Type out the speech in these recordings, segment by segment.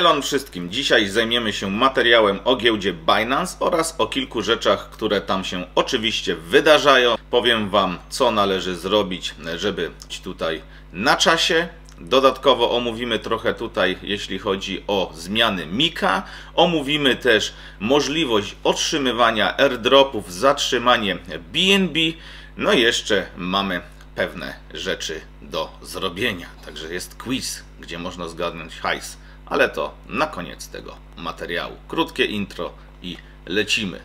Elon wszystkim. Dzisiaj zajmiemy się materiałem o giełdzie Binance oraz o kilku rzeczach, które tam się oczywiście wydarzają. Powiem Wam, co należy zrobić, żeby być tutaj na czasie. Dodatkowo omówimy trochę tutaj, jeśli chodzi o zmiany Mika. Omówimy też możliwość otrzymywania airdropów, zatrzymanie BNB. No i jeszcze mamy pewne rzeczy do zrobienia. Także jest quiz, gdzie można zgadnąć hajs. Ale to na koniec tego materiału. Krótkie intro i lecimy.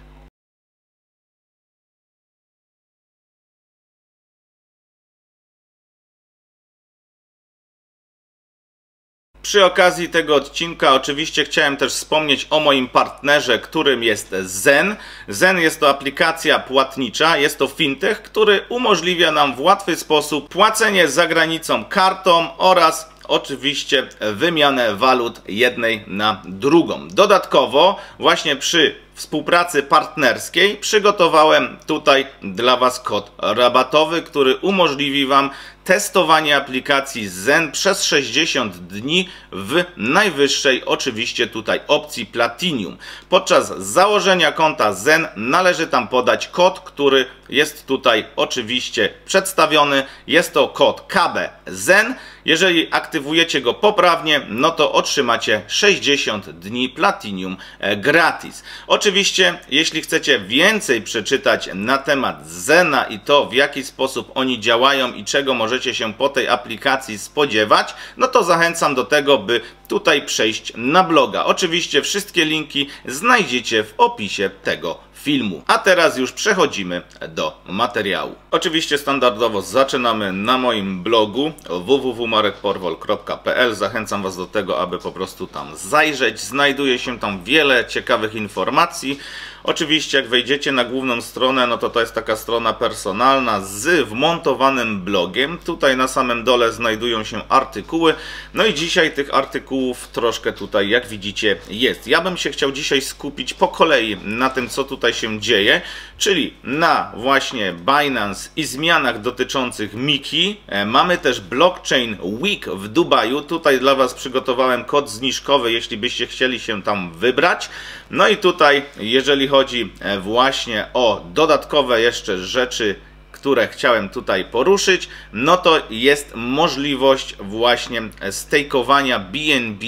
Przy okazji tego odcinka oczywiście chciałem też wspomnieć o moim partnerze, którym jest Zen. Zen jest to aplikacja płatnicza, jest to fintech, który umożliwia nam w łatwy sposób płacenie za granicą kartą oraz oczywiście wymianę walut jednej na drugą. Dodatkowo właśnie przy współpracy partnerskiej przygotowałem tutaj dla Was kod rabatowy, który umożliwi Wam testowanie aplikacji Zen przez 60 dni w najwyższej oczywiście tutaj opcji Platinum. Podczas założenia konta Zen należy tam podać kod, który jest tutaj oczywiście przedstawiony. Jest to kod KBZEN. Jeżeli aktywujecie go poprawnie, no to otrzymacie 60 dni Platinum gratis. Oczywiście, jeśli chcecie więcej przeczytać na temat Zena i to, w jaki sposób oni działają i czego możecie się po tej aplikacji spodziewać, no to zachęcam do tego, by tutaj przejść na bloga. Oczywiście wszystkie linki znajdziecie w opisie tego filmu. A teraz już przechodzimy do materiału. Oczywiście standardowo zaczynamy na moim blogu www.marekporwol.pl. Zachęcam Was do tego, aby po prostu tam zajrzeć. Znajduje się tam wiele ciekawych informacji. Oczywiście jak wejdziecie na główną stronę, no to jest taka strona personalna z wmontowanym blogiem. Tutaj na samym dole znajdują się artykuły. No i dzisiaj tych artykułów troszkę tutaj, jak widzicie, jest. Ja bym się chciał dzisiaj skupić po kolei na tym, co tutaj się dzieje, czyli na właśnie Binance i zmianach dotyczących Miki. Mamy też Blockchain Week w Dubaju. Tutaj dla Was przygotowałem kod zniżkowy, jeśli byście chcieli się tam wybrać. No i tutaj, jeżeli chodzi właśnie o dodatkowe jeszcze rzeczy, które chciałem tutaj poruszyć, no to jest możliwość właśnie stakeowania BNB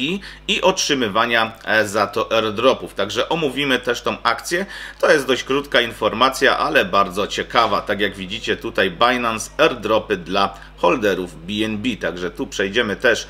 i otrzymywania za to airdropów. Także omówimy też tą akcję. To jest dość krótka informacja, ale bardzo ciekawa. Tak jak widzicie tutaj Binance airdropy dla holderów BNB. Także tu przejdziemy też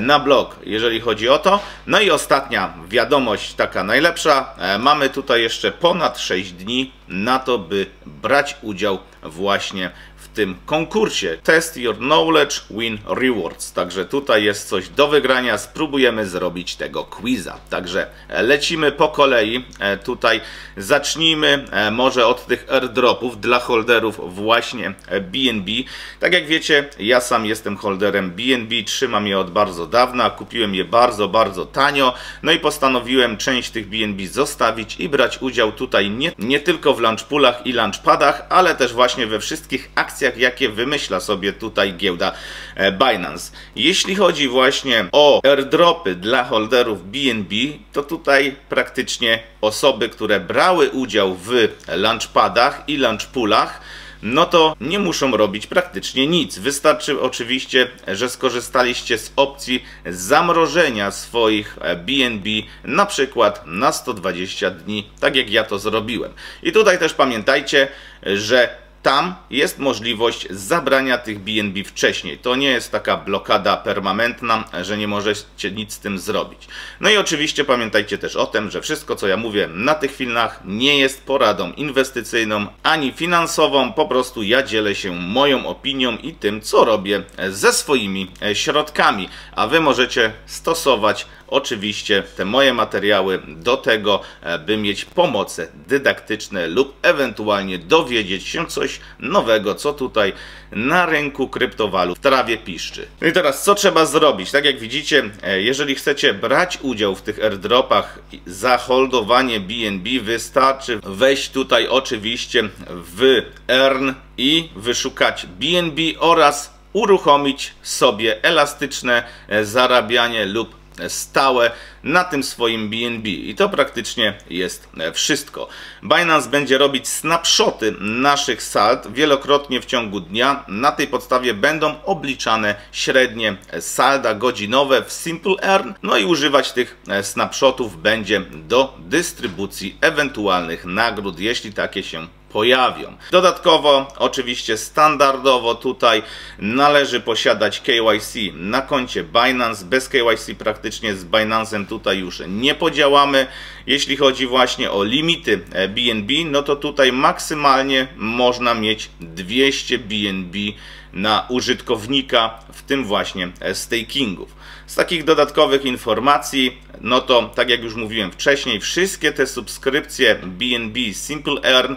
na blog, jeżeli chodzi o to. No i ostatnia wiadomość, taka najlepsza. Mamy tutaj jeszcze ponad 6 dni na to, by brać udział właśnie w tym konkursie. Test Your Knowledge, Win Rewards. Także tutaj jest coś do wygrania. Spróbujemy zrobić tego quiza. Także lecimy po kolei. Tutaj zacznijmy może od tych airdropów dla holderów właśnie BNB. Tak jak wiecie, ja sam jestem holderem BNB. Trzymam je od bardzo dawna. Kupiłem je bardzo tanio. No i postanowiłem część tych BNB zostawić i brać udział tutaj nie tylko w launchpoolach i launchpadach, ale też właśnie we wszystkich akcjach, jakie wymyśla sobie tutaj giełda Binance. Jeśli chodzi właśnie o airdropy dla holderów BNB, to tutaj praktycznie osoby, które brały udział w launchpadach i launchpoolach, no to nie muszą robić praktycznie nic. Wystarczy oczywiście, że skorzystaliście z opcji zamrożenia swoich BNB na przykład na 120 dni, tak jak ja to zrobiłem. I tutaj też pamiętajcie, że tam jest możliwość zabrania tych BNB wcześniej. To nie jest taka blokada permanentna, że nie możecie nic z tym zrobić. No i oczywiście pamiętajcie też o tym, że wszystko, co ja mówię na tych filmach, nie jest poradą inwestycyjną ani finansową. Po prostu ja dzielę się moją opinią i tym, co robię ze swoimi środkami. A Wy możecie stosować oczywiście te moje materiały do tego, by mieć pomoce dydaktyczne lub ewentualnie dowiedzieć się coś nowego, co tutaj na rynku kryptowalut w trawie piszczy. No i teraz co trzeba zrobić? Tak jak widzicie, jeżeli chcecie brać udział w tych airdropach za holdowanie BNB, wystarczy wejść tutaj oczywiście w Earn i wyszukać BNB oraz uruchomić sobie elastyczne zarabianie lub stałe na tym swoim BNB. I to praktycznie jest wszystko. Binance będzie robić snapshoty naszych sald wielokrotnie w ciągu dnia. Na tej podstawie będą obliczane średnie salda godzinowe w Simple Earn. No i używać tych snapshotów będzie do dystrybucji ewentualnych nagród, jeśli takie się pojawią. Dodatkowo, oczywiście standardowo tutaj należy posiadać KYC na koncie Binance. Bez KYC praktycznie z Binance'em tutaj już nie podziałamy. Jeśli chodzi właśnie o limity BNB, no to tutaj maksymalnie można mieć 200 BNB na użytkownika, w tym właśnie stakingów. Z takich dodatkowych informacji, no to tak jak już mówiłem wcześniej, wszystkie te subskrypcje BNB Simple Earn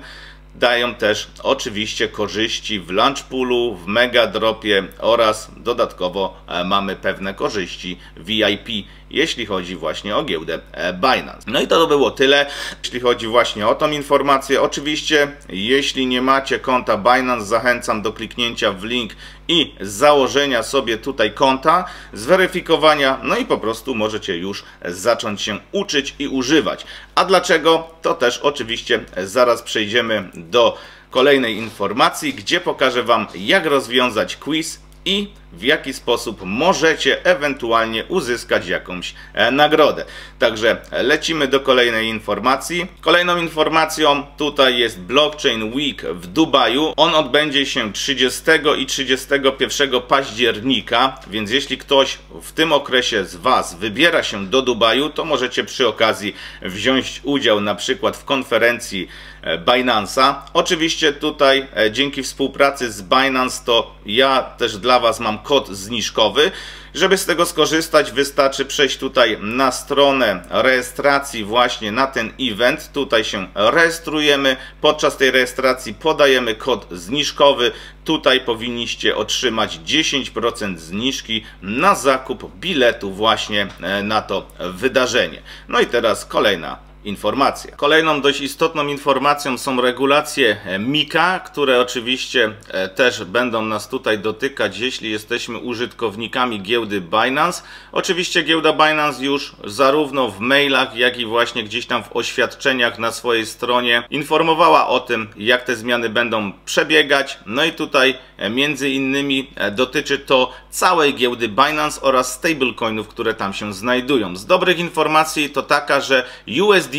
dają też oczywiście korzyści w Launch Poolu, w Mega Dropie oraz dodatkowo mamy pewne korzyści VIP, jeśli chodzi właśnie o giełdę Binance. No i to było tyle, jeśli chodzi właśnie o tą informację. Oczywiście, jeśli nie macie konta Binance, zachęcam do kliknięcia w link i założenia sobie tutaj konta, zweryfikowania, no i po prostu możecie już zacząć się uczyć i używać. A dlaczego? To też oczywiście zaraz przejdziemy do kolejnej informacji, gdzie pokażę Wam, jak rozwiązać quiz i w jaki sposób możecie ewentualnie uzyskać jakąś nagrodę. Także lecimy do kolejnej informacji. Kolejną informacją tutaj jest Blockchain Week w Dubaju. On odbędzie się 30 i 31 października, więc jeśli ktoś w tym okresie z Was wybiera się do Dubaju, to możecie przy okazji wziąć udział na przykład w konferencji Binance'a. Oczywiście tutaj dzięki współpracy z Binance to ja też dla Was mam kod zniżkowy. Żeby z tego skorzystać, wystarczy przejść tutaj na stronę rejestracji właśnie na ten event. Tutaj się rejestrujemy. Podczas tej rejestracji podajemy kod zniżkowy. Tutaj powinniście otrzymać 10% zniżki na zakup biletu właśnie na to wydarzenie. No i teraz kolejna informacja. Kolejną dość istotną informacją są regulacje MiCA, które oczywiście też będą nas tutaj dotykać, jeśli jesteśmy użytkownikami giełdy Binance. Oczywiście giełda Binance już zarówno w mailach, jak i właśnie gdzieś tam w oświadczeniach na swojej stronie informowała o tym, jak te zmiany będą przebiegać. No i tutaj między innymi dotyczy to całej giełdy Binance oraz stablecoinów, które tam się znajdują. Z dobrych informacji to taka, że USDC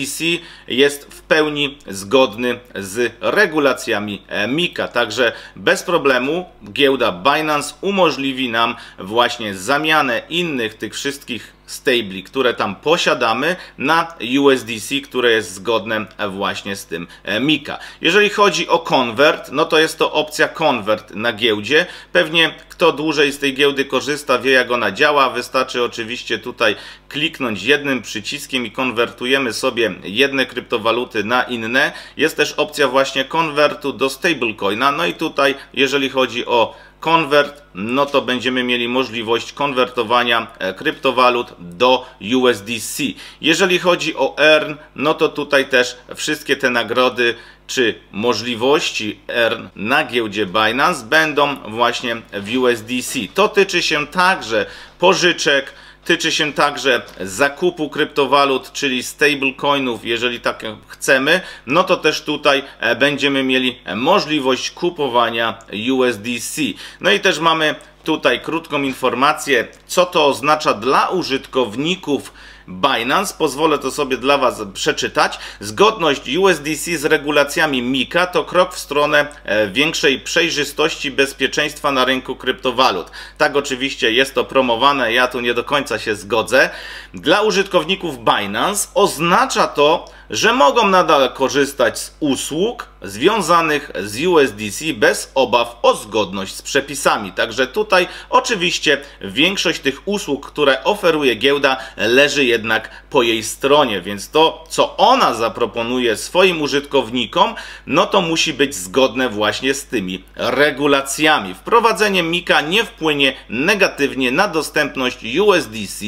jest w pełni zgodny z regulacjami MiCA, także bez problemu giełda Binance umożliwi nam właśnie zamianę innych tych wszystkich stabli, które tam posiadamy, na USDC, które jest zgodne właśnie z tym MiCA. Jeżeli chodzi o convert, no to jest to opcja convert na giełdzie. Pewnie kto dłużej z tej giełdy korzysta, wie, jak ona działa. Wystarczy oczywiście tutaj kliknąć jednym przyciskiem i konwertujemy sobie jedne kryptowaluty na inne. Jest też opcja właśnie konwertu do stablecoina. No i tutaj, jeżeli chodzi o konwert, no to będziemy mieli możliwość konwertowania kryptowalut do USDC. Jeżeli chodzi o Earn, no to tutaj też wszystkie te nagrody czy możliwości Earn na giełdzie Binance będą właśnie w USDC. To tyczy się także pożyczek, tyczy się także zakupu kryptowalut, czyli stablecoinów, jeżeli tak chcemy, no to też tutaj będziemy mieli możliwość kupowania USDC. No i też mamy tutaj krótką informację, co to oznacza dla użytkowników Binance. Pozwolę to sobie dla Was przeczytać. Zgodność USDC z regulacjami MiCA to krok w stronę większej przejrzystości bezpieczeństwa na rynku kryptowalut. Tak, oczywiście jest to promowane, ja tu nie do końca się zgodzę. Dla użytkowników Binance oznacza to, że mogą nadal korzystać z usług związanych z USDC bez obaw o zgodność z przepisami. Także tutaj oczywiście większość tych usług, które oferuje giełda, leży jednak po jej stronie, więc to, co ona zaproponuje swoim użytkownikom, no to musi być zgodne właśnie z tymi regulacjami. Wprowadzenie MiCA nie wpłynie negatywnie na dostępność USDC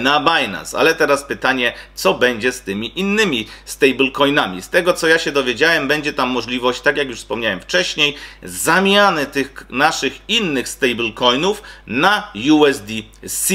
na Binance. Ale teraz pytanie, co będzie z tymi innymi stablecoinami. Z tego co ja się dowiedziałem, będzie tam możliwość, tak jak już wspomniałem wcześniej, zamiany tych naszych innych stablecoinów na USDC.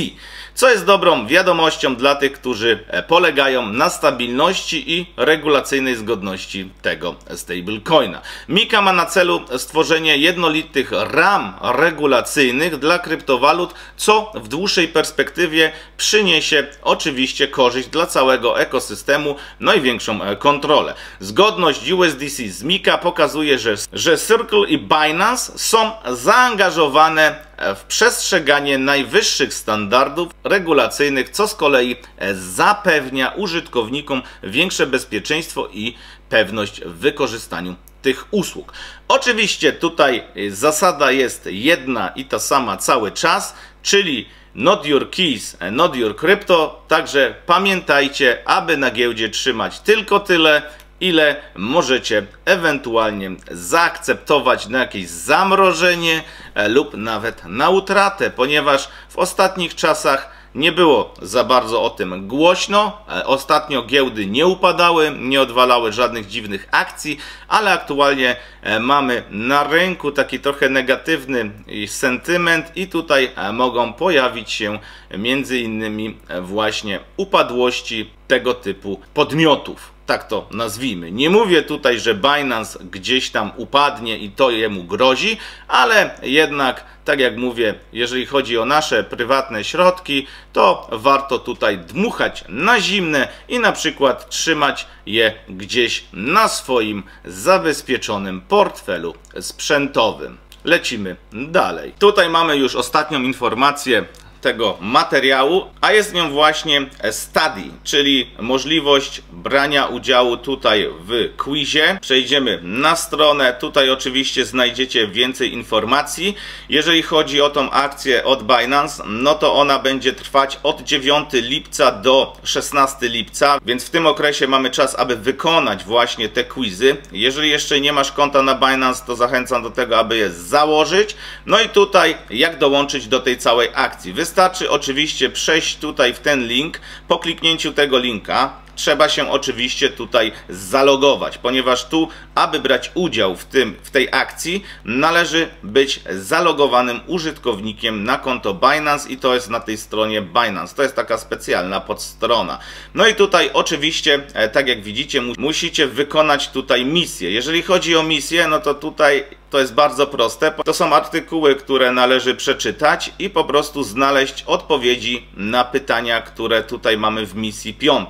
Co jest dobrą wiadomością dla tych, którzy polegają na stabilności i regulacyjnej zgodności tego stablecoina. Mika ma na celu stworzenie jednolitych ram regulacyjnych dla kryptowalut, co w dłuższej perspektywie przyniesie oczywiście korzyść dla całego ekosystemu, no i większą kontrolę. Zgodność USDC z Mika pokazuje, że Circle i Binance są zaangażowane w przestrzeganie najwyższych standardów regulacyjnych, co z kolei zapewnia użytkownikom większe bezpieczeństwo i pewność w wykorzystaniu tych usług. Oczywiście tutaj zasada jest jedna i ta sama cały czas, czyli not your keys, not your crypto, także pamiętajcie, aby na giełdzie trzymać tylko tyle, ile możecie ewentualnie zaakceptować na jakieś zamrożenie lub nawet na utratę, ponieważ w ostatnich czasach nie było za bardzo o tym głośno. Ostatnio giełdy nie upadały, nie odwalały żadnych dziwnych akcji, ale aktualnie mamy na rynku taki trochę negatywny sentyment i tutaj mogą pojawić się między innymi właśnie upadłości tego typu podmiotów. Tak to nazwijmy. Nie mówię tutaj, że Binance gdzieś tam upadnie i to jemu grozi, ale jednak, tak jak mówię, jeżeli chodzi o nasze prywatne środki, to warto tutaj dmuchać na zimne i na przykład trzymać je gdzieś na swoim zabezpieczonym portfelu sprzętowym. Lecimy dalej. Tutaj mamy już ostatnią informację tego materiału, a jest nią właśnie study, czyli możliwość brania udziału tutaj w quizie. Przejdziemy na stronę, tutaj oczywiście znajdziecie więcej informacji. Jeżeli chodzi o tą akcję od Binance, no to ona będzie trwać od 9 lipca do 16 lipca, więc w tym okresie mamy czas, aby wykonać właśnie te quizy. Jeżeli jeszcze nie masz konta na Binance, to zachęcam do tego, aby je założyć. No i tutaj jak dołączyć do tej całej akcji. Wystarczy oczywiście przejść tutaj w ten link. Po kliknięciu tego linka trzeba się oczywiście tutaj zalogować, ponieważ tu, aby brać udział w tej akcji, należy być zalogowanym użytkownikiem na konto Binance i to jest na tej stronie Binance. To jest taka specjalna podstrona. No i tutaj oczywiście, tak jak widzicie, musicie wykonać tutaj misję. Jeżeli chodzi o misję, no to tutaj to jest bardzo proste. To są artykuły, które należy przeczytać i po prostu znaleźć odpowiedzi na pytania, które tutaj mamy w misji 5.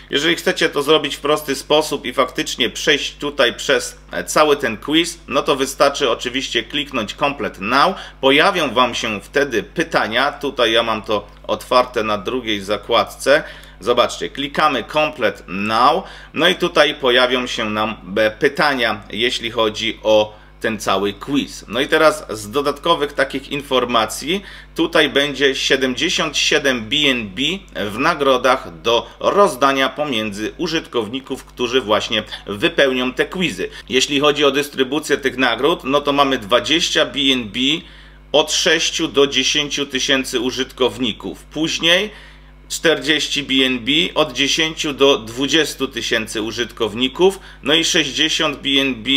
Jeżeli chcecie to zrobić w prosty sposób i faktycznie przejść tutaj przez cały ten quiz, no to wystarczy oczywiście kliknąć Complete Now. Pojawią Wam się wtedy pytania. Tutaj ja mam to otwarte na drugiej zakładce. Zobaczcie, klikamy Complete Now. No i tutaj pojawią się nam pytania, jeśli chodzi o ten cały quiz. No i teraz z dodatkowych takich informacji, tutaj będzie 77 BNB w nagrodach do rozdania pomiędzy użytkowników, którzy właśnie wypełnią te quizy. Jeśli chodzi o dystrybucję tych nagród, no to mamy 20 BNB od 6 do 10 tysięcy użytkowników. Później 40 BNB od 10 do 20 tysięcy użytkowników, no i 60 BNB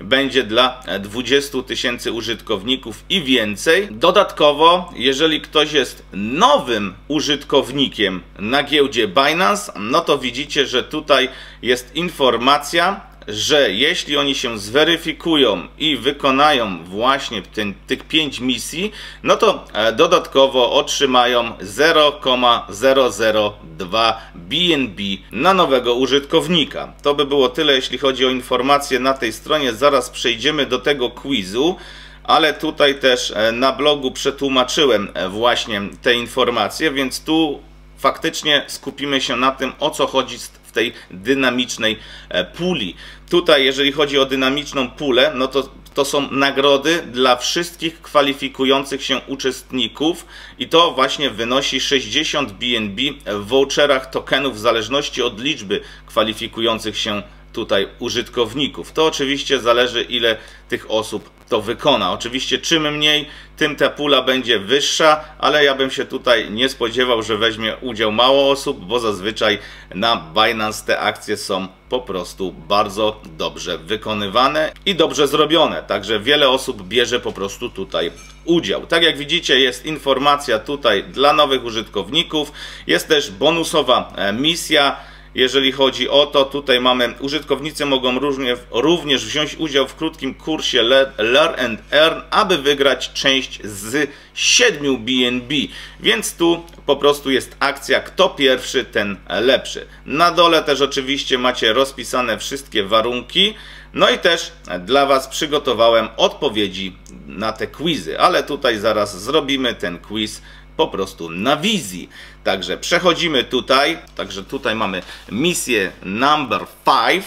będzie dla 20 tysięcy użytkowników i więcej. Dodatkowo, jeżeli ktoś jest nowym użytkownikiem na giełdzie Binance, no to widzicie, że tutaj jest informacja, że jeśli oni się zweryfikują i wykonają właśnie tych 5 misji, no to dodatkowo otrzymają 0,002 BNB na nowego użytkownika. To by było tyle, jeśli chodzi o informacje na tej stronie. Zaraz przejdziemy do tego quizu, ale tutaj też na blogu przetłumaczyłem właśnie te informacje, więc tu faktycznie skupimy się na tym, o co chodzi w tej dynamicznej puli. Tutaj, jeżeli chodzi o dynamiczną pulę, no to są nagrody dla wszystkich kwalifikujących się uczestników i to właśnie wynosi 60 BNB w voucherach tokenów w zależności od liczby kwalifikujących się tutaj użytkowników. To oczywiście zależy, ile tych osób to wykona. Oczywiście czym mniej, tym ta pula będzie wyższa, ale ja bym się tutaj nie spodziewał, że weźmie udział mało osób, bo zazwyczaj na Binance te akcje są po prostu bardzo dobrze wykonywane i dobrze zrobione. Także wiele osób bierze po prostu tutaj udział. Tak jak widzicie, jest informacja tutaj dla nowych użytkowników. Jest też bonusowa misja. Jeżeli chodzi o to, tutaj mamy, użytkownicy mogą również wziąć udział w krótkim kursie Learn and Earn, aby wygrać część z 7 BNB. Więc tu po prostu jest akcja, kto pierwszy, ten lepszy. Na dole też oczywiście macie rozpisane wszystkie warunki. No i też dla Was przygotowałem odpowiedzi na te quizy, ale tutaj zaraz zrobimy ten quiz po prostu na wizji. Także przechodzimy tutaj. Także tutaj mamy misję number 5.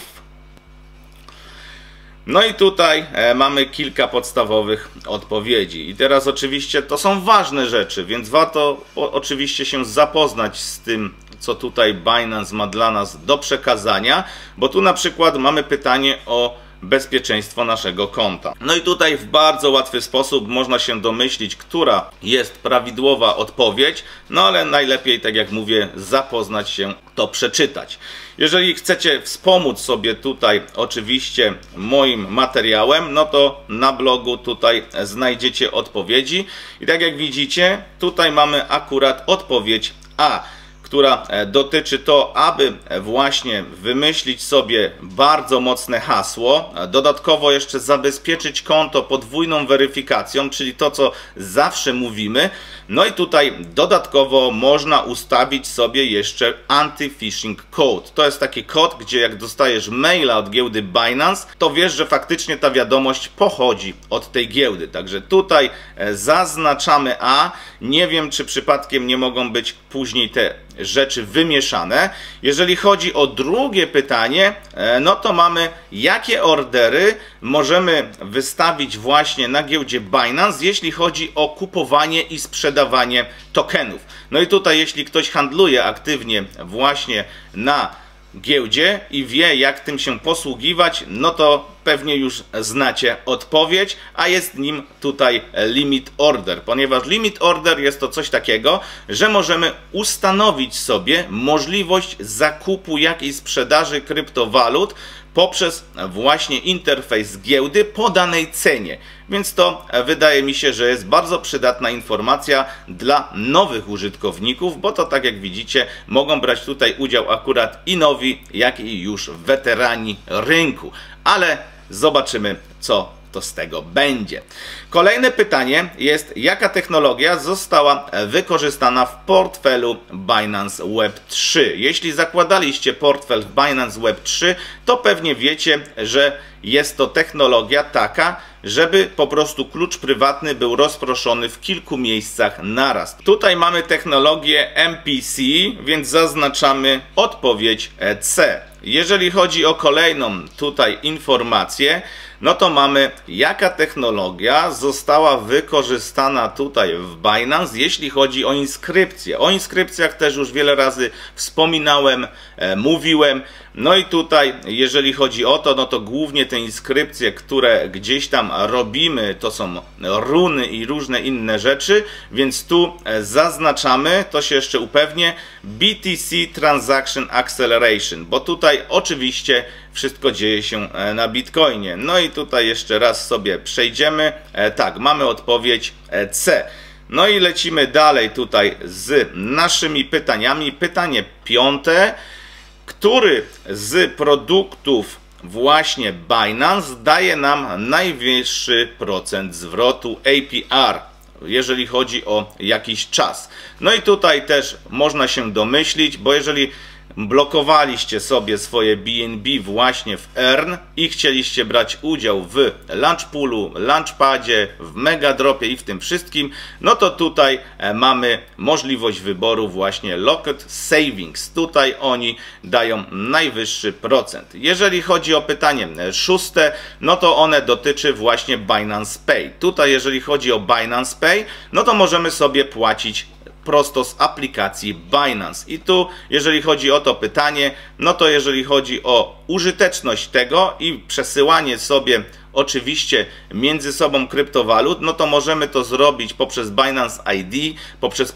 No i tutaj mamy kilka podstawowych odpowiedzi. I teraz oczywiście to są ważne rzeczy, więc warto oczywiście się zapoznać z tym, co tutaj Binance ma dla nas do przekazania, bo tu na przykład mamy pytanie o bezpieczeństwo naszego konta. No i tutaj w bardzo łatwy sposób można się domyślić, która jest prawidłowa odpowiedź, no ale najlepiej, tak jak mówię, zapoznać się, to przeczytać. Jeżeli chcecie wspomóc sobie tutaj oczywiście moim materiałem, no to na blogu tutaj znajdziecie odpowiedzi i tak jak widzicie, tutaj mamy akurat odpowiedź A, która dotyczy to, aby właśnie wymyślić sobie bardzo mocne hasło, dodatkowo jeszcze zabezpieczyć konto podwójną weryfikacją, czyli to, co zawsze mówimy. No i tutaj dodatkowo można ustawić sobie jeszcze anti-phishing code. To jest taki kod, gdzie jak dostajesz maila od giełdy Binance, to wiesz, że faktycznie ta wiadomość pochodzi od tej giełdy. Także tutaj zaznaczamy A. Nie wiem, czy przypadkiem nie mogą być później te rzeczy wymieszane. Jeżeli chodzi o drugie pytanie, no to mamy, jakie ordery możemy wystawić właśnie na giełdzie Binance, jeśli chodzi o kupowanie i sprzedawanie tokenów. No i tutaj, jeśli ktoś handluje aktywnie właśnie na giełdzie i wie, jak tym się posługiwać, no to pewnie już znacie odpowiedź, a jest nim tutaj limit order, ponieważ limit order jest to coś takiego, że możemy ustanowić sobie możliwość zakupu jakiejś sprzedaży kryptowalut poprzez właśnie interfejs giełdy po danej cenie. Więc to wydaje mi się, że jest bardzo przydatna informacja dla nowych użytkowników, bo to tak jak widzicie, mogą brać tutaj udział akurat i nowi, jak i już weterani rynku. Ale zobaczymy, co to z tego będzie. Kolejne pytanie jest, jaka technologia została wykorzystana w portfelu Binance Web 3? Jeśli zakładaliście portfel w Binance Web 3, to pewnie wiecie, że jest to technologia taka, żeby po prostu klucz prywatny był rozproszony w kilku miejscach naraz. Tutaj mamy technologię MPC, więc zaznaczamy odpowiedź C. Jeżeli chodzi o kolejną tutaj informację, no to mamy, jaka technologia została wykorzystana tutaj w Binance, jeśli chodzi o inskrypcję. O inskrypcjach też już wiele razy wspominałem, mówiłem. No i tutaj, jeżeli chodzi o to, no to głównie te inskrypcje, które gdzieś tam robimy, to są runy i różne inne rzeczy, więc tu zaznaczamy, to się jeszcze upewnię, BTC Transaction Acceleration, bo tutaj oczywiście wszystko dzieje się na Bitcoinie. No i tutaj jeszcze raz sobie przejdziemy. Tak, mamy odpowiedź C. No i lecimy dalej tutaj z naszymi pytaniami. Pytanie 5. Który z produktów właśnie Binance daje nam najwyższy procent zwrotu APR, jeżeli chodzi o jakiś czas? No i tutaj też można się domyślić, bo jeżeli blokowaliście sobie swoje BNB właśnie w Earn i chcieliście brać udział w Launchpoolu, Launchpadzie, w Megadropie i w tym wszystkim, no to tutaj mamy możliwość wyboru właśnie Locked Savings. Tutaj oni dają najwyższy procent. Jeżeli chodzi o pytanie 6, no to one dotyczy właśnie Binance Pay. Tutaj jeżeli chodzi o Binance Pay, no to możemy sobie płacić prosto z aplikacji Binance. I tu, jeżeli chodzi o to pytanie, no to jeżeli chodzi o użyteczność tego i przesyłanie sobie oczywiście między sobą kryptowalut, no to możemy to zrobić poprzez Binance ID, poprzez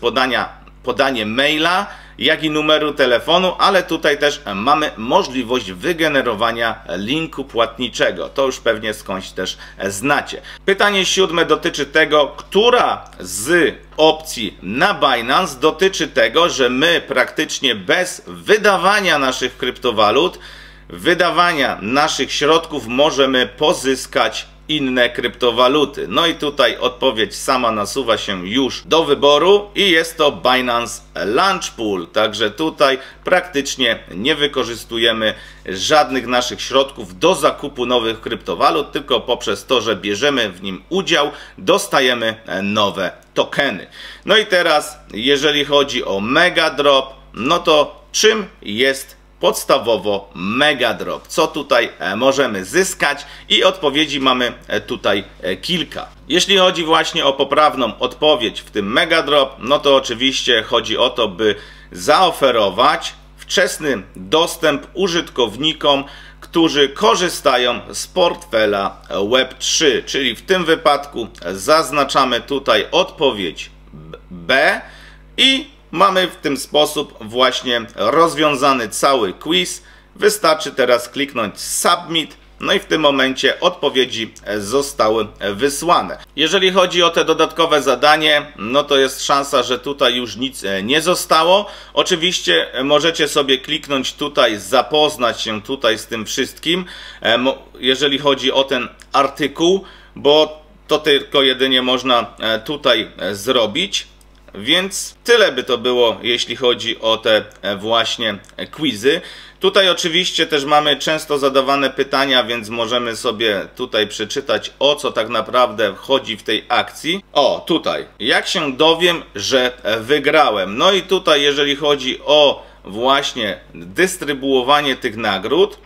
podanie maila, jak i numeru telefonu, ale tutaj też mamy możliwość wygenerowania linku płatniczego. To już pewnie skądś też znacie. Pytanie 7 dotyczy tego, która z opcji na Binance dotyczy tego, że my praktycznie bez wydawania naszych kryptowalut, wydawania naszych środków możemy pozyskać inne kryptowaluty. No i tutaj odpowiedź sama nasuwa się już do wyboru i jest to Binance Launch Pool. Także tutaj praktycznie nie wykorzystujemy żadnych naszych środków do zakupu nowych kryptowalut, tylko poprzez to, że bierzemy w nim udział, dostajemy nowe tokeny. No i teraz, jeżeli chodzi o Megadrop, no to czym jest podstawowo Megadrop? Co tutaj możemy zyskać? I odpowiedzi mamy tutaj kilka. Jeśli chodzi właśnie o poprawną odpowiedź w tym Megadrop, no to oczywiście chodzi o to, by zaoferować wczesny dostęp użytkownikom, którzy korzystają z portfela Web3, czyli w tym wypadku zaznaczamy tutaj odpowiedź B i mamy w ten sposób właśnie rozwiązany cały quiz. Wystarczy teraz kliknąć Submit, no i w tym momencie odpowiedzi zostały wysłane. Jeżeli chodzi o te dodatkowe zadanie, no to jest szansa, że tutaj już nic nie zostało. Oczywiście możecie sobie kliknąć tutaj, zapoznać się tutaj z tym wszystkim, jeżeli chodzi o ten artykuł, bo to tylko jedynie można tutaj zrobić. Więc tyle by to było, jeśli chodzi o te właśnie quizy. Tutaj oczywiście też mamy często zadawane pytania, więc możemy sobie tutaj przeczytać, o co tak naprawdę chodzi w tej akcji. O, tutaj. Jak się dowiem, że wygrałem? No i tutaj, jeżeli chodzi o właśnie dystrybuowanie tych nagród,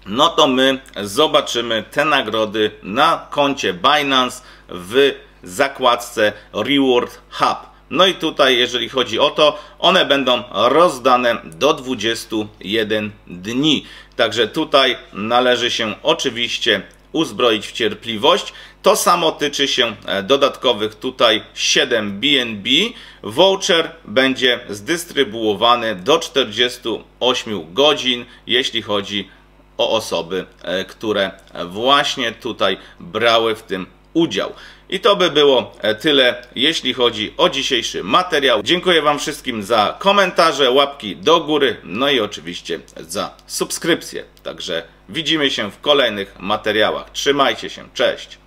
no to my zobaczymy te nagrody na koncie Binance w zakładce Reward Hub. No i tutaj, jeżeli chodzi o to, one będą rozdane do 21 dni. Także tutaj należy się oczywiście uzbroić w cierpliwość. To samo tyczy się dodatkowych tutaj 7 BNB. Voucher będzie zdystrybuowany do 48 godzin, jeśli chodzi o osoby, które właśnie tutaj brały w tym udział. I to by było tyle, jeśli chodzi o dzisiejszy materiał. Dziękuję Wam wszystkim za komentarze, łapki do góry, no i oczywiście za subskrypcję. Także widzimy się w kolejnych materiałach. Trzymajcie się, cześć!